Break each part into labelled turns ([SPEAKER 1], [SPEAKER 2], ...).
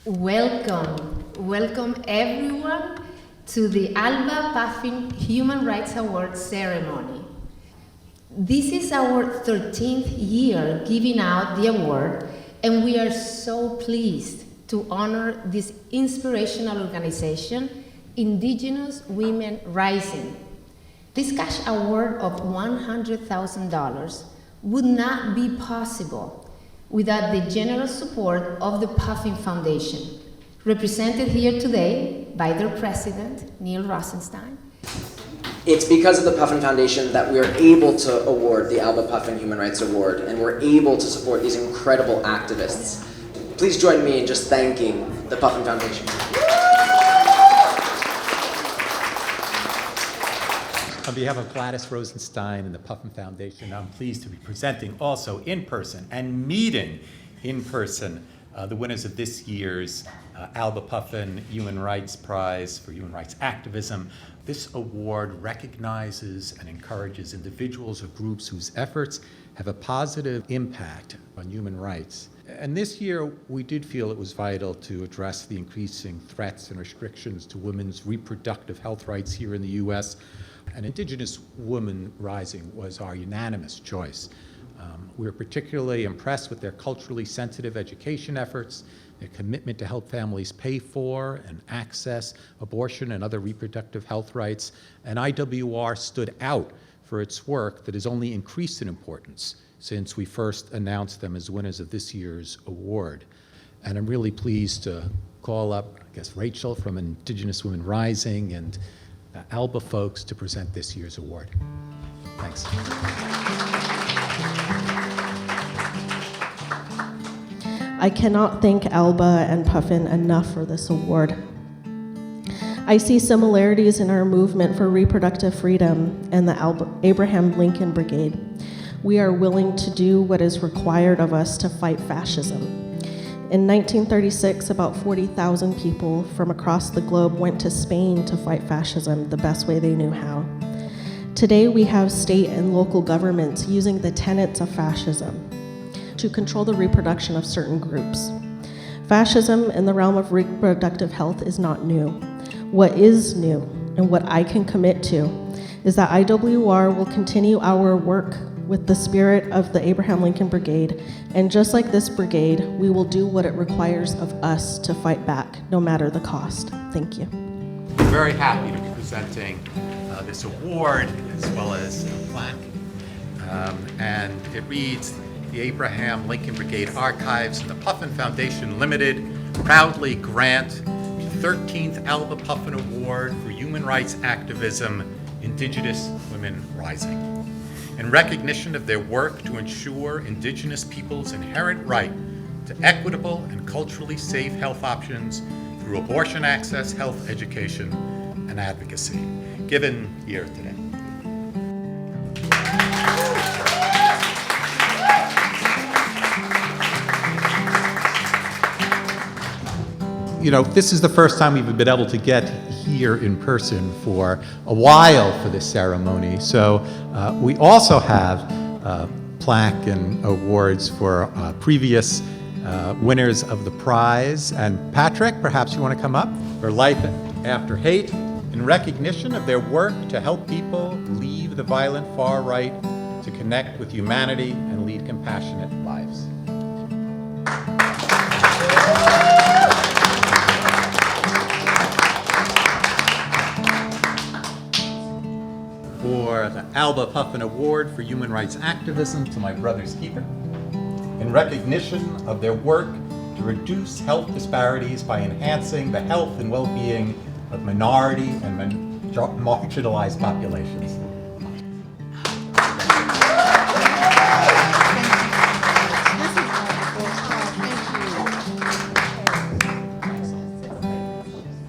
[SPEAKER 1] Welcome everyone to the ALBA Puffin Human Rights Award ceremony. This is our 13th year giving out the award, and we are so pleased to honor this inspirational organization, Indigenous Women Rising. This cash award of $100,000 would not be possible without the generous support of the Puffin Foundation, represented here today by their president, Neil Rosenstein.
[SPEAKER 2] It's because of the Puffin Foundation that we are able to award the ALBA Puffin Human Rights Award, and we're able to support these incredible activists. Please join me in just thanking the Puffin Foundation.
[SPEAKER 3] On behalf of Gladys Rosenstein and the Puffin Foundation, I'm pleased to be presenting also in person and meeting in person the winners of this year's ALBA Puffin Human Rights Prize for Human Rights Activism. This award recognizes and encourages individuals or groups whose efforts have a positive impact on human rights. And this year, we did feel it was vital to address the increasing threats and restrictions to women's reproductive health rights here in the U.S. And Indigenous Women Rising was our unanimous choice. We were particularly impressed with their culturally sensitive education efforts, their commitment to help families pay for and access abortion and other reproductive health rights. And IWR stood out for its work that has only increased in importance since we first announced them as winners of this year's award. And I'm really pleased to call up, I guess, Rachel from Indigenous Women Rising and ALBA folks to present this year's award. Thanks.
[SPEAKER 4] I cannot thank ALBA and Puffin enough for this award. I see similarities in our movement for reproductive freedom and the Abraham Lincoln Brigade. We are willing to do what is required of us to fight fascism. In 1936, about 40,000 people from across the globe went to Spain to fight fascism the best way they knew how. Today, we have state and local governments using the tenets of fascism to control the reproduction of certain groups. Fascism in the realm of reproductive health is not new. What is new, and what I can commit to, is that IWR will continue our work with the spirit of the Abraham Lincoln Brigade, and just like this brigade, we will do what it requires of us to fight back, no matter the cost. Thank you.
[SPEAKER 3] We're very happy to be presenting this award as well as a plaque. And it reads, the Abraham Lincoln Brigade Archives and the Puffin Foundation Limited proudly grant the 13th ALBA Puffin Award for Human Rights Activism, Indigenous Women Rising. In recognition of their work to ensure Indigenous peoples' inherent right to equitable and culturally safe health options through abortion access, health education, and advocacy, given here today. You know, this is the first time we've been able to get here in person for a while for this ceremony. So we also have plaque and awards for previous winners of the prize. And Patrick, perhaps you want to come up for Life After Hate, in recognition of their work to help people leave the violent far right, to connect with humanity and lead compassionate lives. For the ALBA Puffin Award for Human Rights Activism to my brother's keeper, in recognition of their work to reduce health disparities by enhancing the health and well-being of minority and marginalized populations.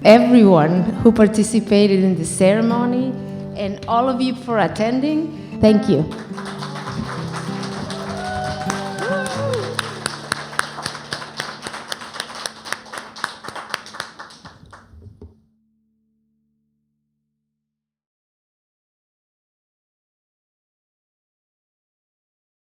[SPEAKER 1] Everyone who participated in the ceremony and all of you for attending, thank you.